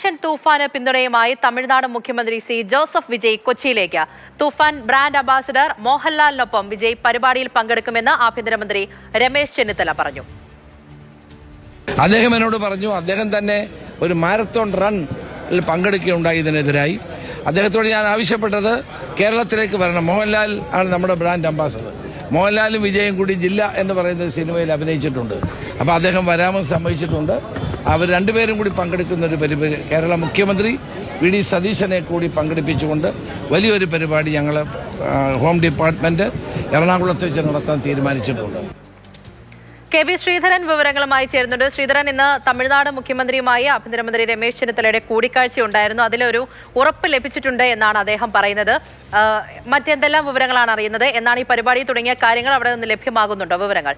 Operation തൂഫാന് പിന്തുണയുമായി തമിഴ്നാട് മുഖ്യമന്ത്രി C Joseph Vijay കൊച്ചിയിലേക്ക്. തൂഫാൻ ബ്രാൻഡ് അംബാസിഡർ മോഹൻലാലിനൊപ്പം വിജയ് പരിപാടിയിൽ പങ്കെടുക്കുമെന്ന് ആഭ്യന്തരമന്ത്രി രമേശ് ചെന്നിത്തല പറഞ്ഞു. അദ്ദേഹം എന്നോട് പറഞ്ഞു, അദ്ദേഹം തന്നെ ഒരു മാരത്തോൺ റണ്ണിൽ പങ്കെടുക്കുകയുണ്ടായി. ഇതിനെതിരായി അദ്ദേഹത്തോട് ഞാൻ ആവശ്യപ്പെട്ടത് കേരളത്തിലേക്ക് വരണം. മോഹൻലാൽ ആണ് നമ്മുടെ ബ്രാൻഡ് അംബാസഡർ. മോഹൻലാലും വിജയും കൂടി ജില്ല എന്ന് പറയുന്ന സിനിമയിൽ അഭിനയിച്ചിട്ടുണ്ട്. അപ്പോൾ അദ്ദേഹം വരാമെന്ന് സമ്മതിച്ചിട്ടുണ്ട്. അവർ രണ്ടുപേരും കൂടി പങ്കെടുക്കുന്ന ഒരു പരിപാടി കേരള മുഖ്യമന്ത്രി വി ഡി സതീശനെ കൂടി പങ്കെടുപ്പിച്ചുകൊണ്ട് വലിയൊരു പരിപാടി ഞങ്ങൾ ഹോം ഡിപ്പാർട്ട്മെന്റ് എറണാകുളത്ത് വെച്ച് നടത്താൻ തീരുമാനിച്ചിട്ടുണ്ട്. കെ വി ശ്രീധരൻ വിവരങ്ങളുമായി ചേരുന്നുണ്ട്. ശ്രീധരൻ, ഇന്ന് തമിഴ്നാട് മുഖ്യമന്ത്രിയുമായി ആഭ്യന്തരമന്ത്രി രമേശ് ചെന്നിത്തലയുടെ കൂടിക്കാഴ്ചയുണ്ടായിരുന്നു. അതിലൊരു ഉറപ്പ് ലഭിച്ചിട്ടുണ്ട് എന്നാണ് അദ്ദേഹം പറയുന്നത്. മറ്റെന്തെല്ലാം വിവരങ്ങളാണ് അറിയുന്നത്? എന്നാണ് ഈ പരിപാടി തുടങ്ങിയ കാര്യങ്ങൾ അവിടെ നിന്ന് ലഭ്യമാകുന്നുണ്ടോ? വിവരങ്ങൾ.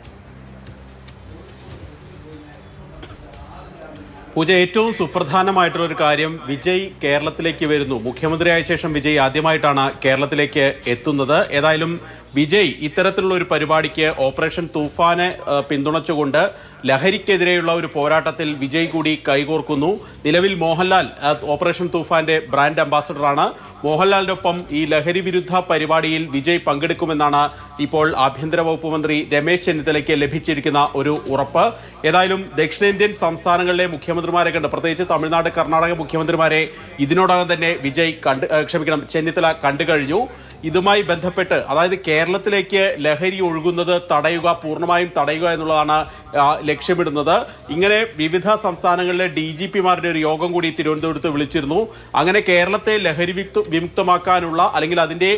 പൂജ, ഏറ്റവും സുപ്രധാനമായിട്ടുള്ള ഒരു കാര്യം, വിജയ് കേരളത്തിലേക്ക് വരുന്നു. മുഖ്യമന്ത്രിയായ ശേഷം വിജയ് ആദ്യമായിട്ടാണ് കേരളത്തിലേക്ക് എത്തുന്നത്. ഏതായാലും വിജയ് ഇത്തരത്തിലുള്ള ഒരു പരിപാടിക്ക് ഓപ്പറേഷൻ തൂഫാനെ പിന്തുണച്ചുകൊണ്ട് ലഹരിക്കെതിരെയുള്ള ഒരു പോരാട്ടത്തിൽ വിജയ് കൂടി കൈകോർക്കുന്നു. നിലവിൽ മോഹൻലാൽ ഓപ്പറേഷൻ തൂഫാന്റെ ബ്രാൻഡ് അംബാസഡറാണ്. മോഹൻലാലിന്റെ ഒപ്പം ഈ ലഹരി വിരുദ്ധ പരിപാടിയിൽ വിജയ് പങ്കെടുക്കുമെന്നാണ് ഇപ്പോൾ ആഭ്യന്തര വകുപ്പ് മന്ത്രി രമേശ് ചെന്നിത്തലയ്ക്ക് ലഭിച്ചിരിക്കുന്ന ഒരു ഉറപ്പ്. ഏതായാലും ദക്ഷിണേന്ത്യൻ സംസ്ഥാനങ്ങളിലെ മുഖ്യമന്ത്രിമാരെ കണ്ട്, പ്രത്യേകിച്ച് തമിഴ്നാട്, കർണാടക മുഖ്യമന്ത്രിമാരെ ഇതിനോടകം തന്നെ ചെന്നിത്തല കണ്ടു കഴിഞ്ഞു. ഇതുമായി ബന്ധപ്പെട്ട്, അതായത് കേരളത്തിലേക്ക് ലഹരി ഒഴുകുന്നത് പൂർണ്ണമായും തടയുക എന്നുള്ളതാണ് ലക്ഷ്യമിടുന്നത്. ഇങ്ങനെ വിവിധ സംസ്ഥാനങ്ങളിലെ DGPമാരുടെ ഒരു യോഗം കൂടി തിരുവനന്തപുരത്ത് വിളിച്ചിരുന്നു. അങ്ങനെ കേരളത്തെ ലഹരി വിമുക്തമാക്കാനുള്ള, അല്ലെങ്കിൽ അതിന്റെ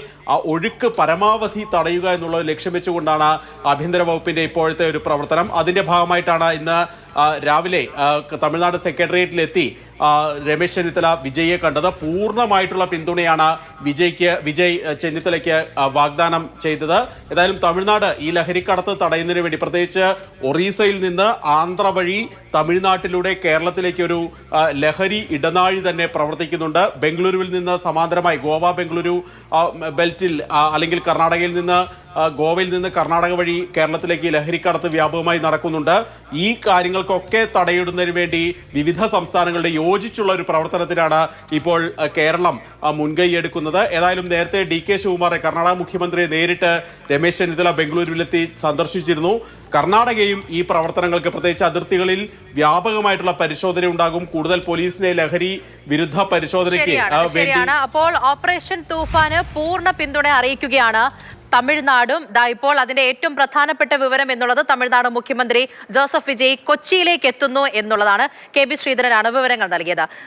ഒഴുക്ക് പരമാവധി തടയുക എന്നുള്ളത് ലക്ഷ്യം വെച്ചുകൊണ്ടാണ് ആഭ്യന്തര വകുപ്പിന്റെ ഇപ്പോഴത്തെ ഒരു പ്രവർത്തനം. അതിന്റെ ഭാഗമായിട്ടാണ് ഇന്ന് രാവിലെ തമിഴ്നാട് സെക്രട്ടേറിയറ്റിലെത്തി രമേശ് ചെന്നിത്തല വിജയെ കണ്ടത്. പൂർണ്ണമായിട്ടുള്ള പിന്തുണയാണ് വിജയ് ചെന്നിത്തലയ്ക്ക് വാഗ്ദാനം ചെയ്തത്. ഏതായാലും തമിഴ്നാട് ഈ ലഹരിക്കടത്ത് തടയുന്നതിന് വേണ്ടി, പ്രത്യേകിച്ച് ഒറീസയിൽ നിന്ന് ആന്ധ്ര വഴി തമിഴ്നാട്ടിലൂടെ കേരളത്തിലേക്ക് ഒരു ലഹരി ഇടനാഴി തന്നെ പ്രവർത്തിക്കുന്നുണ്ട്. ബംഗളൂരുവിൽ നിന്ന് സമാന്തരമായി ഗോവ ബംഗളൂരു ബെൽറ്റിൽ, അല്ലെങ്കിൽ കർണാടകയിൽ നിന്ന് ഗോവയിൽ നിന്ന് കർണാടക വഴി കേരളത്തിലേക്ക് ലഹരിക്കടത്ത് വ്യാപകമായി നടക്കുന്നുണ്ട്. ഈ കാര്യങ്ങൾക്കൊക്കെ തടയിടുന്നതിന് വേണ്ടി വിവിധ സംസ്ഥാനങ്ങളുടെ യോജിച്ചുള്ള ഒരു പ്രവർത്തനത്തിനാണ് ഇപ്പോൾ കേരളം മുൻകൈയെടുക്കുന്നത്. ഏതായാലും നേരത്തെ DK ശിവകുമാറെ, കർണാടക മുഖ്യമന്ത്രിയെ നേരിട്ട് രമേശ് ചെന്നിത്തല ബംഗളൂരുവിലെത്തി സന്ദർശിച്ചിരുന്നു. കർണാടകയും ഈ പ്രവർത്തനങ്ങൾക്ക്, പ്രത്യേകിച്ച് അതിർത്തികളിൽ വ്യാപകമായിട്ടുള്ള പരിശോധന ഉണ്ടാകും. കൂടുതൽ പോലീസിനെ ലഹരി വിരുദ്ധ പരിശോധനയ്ക്ക് വേണ്ടി. അപ്പോൾ ഓപ്പറേഷൻ തൂഫാന് പൂർണ്ണ പിന്തുണ അറിയിക്കുകയാണ് തമിഴ്നാടും. ഇപ്പോൾ അതിന്റെ ഏറ്റവും പ്രധാനപ്പെട്ട വിവരം എന്നുള്ളത് തമിഴ്നാട് മുഖ്യമന്ത്രി ജോസഫ് വിജയ് കൊച്ചിയിലേക്ക് എത്തുന്നു എന്നുള്ളതാണ്. കെ വി ശ്രീധരനാണ് വിവരങ്ങൾ നൽകിയത്.